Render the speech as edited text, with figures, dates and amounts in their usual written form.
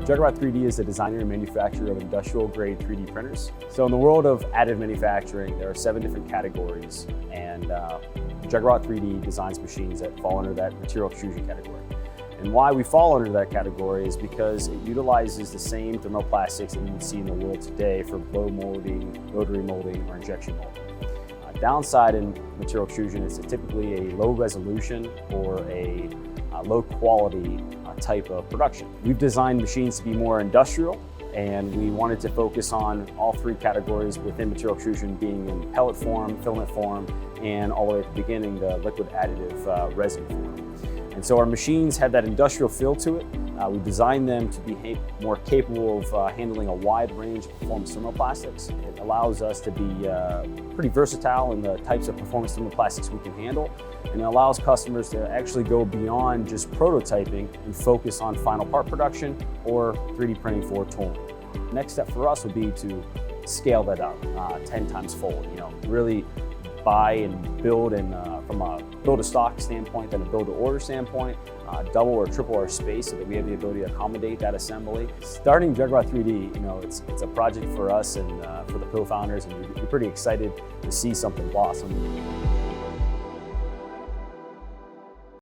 JuggerBot 3D is a designer and manufacturer of industrial-grade 3D printers. So in the world of additive manufacturing, there are 7 different categories, and JuggerBot 3D designs machines that fall under that material extrusion category. And why we fall under that category is because it utilizes the same thermoplastics that you would see in the world today for blow molding, rotary molding, or injection molding. Downside in material extrusion is it's typically a low resolution or a low quality type of production. We've designed machines to be more industrial, and we wanted to focus on all 3 categories within material extrusion, being in pellet form, filament form, and all the way at the beginning, the liquid additive resin form. And so our machines have that industrial feel to it. We designed them to be more capable of handling a wide range of performance thermoplastics. It allows us to be pretty versatile in the types of performance thermoplastics we can handle, and it allows customers to actually go beyond just prototyping and focus on final part production or 3D printing for tooling. Next step for us would be to scale that up 10 times fold. Really buy and build, and from a build-to-stock standpoint, then a build-to-order standpoint, double or triple our space so that we have the ability to accommodate that assembly. Starting JuggerBot 3D, it's a project for us and for the co-founders, and we're pretty excited to see something blossom.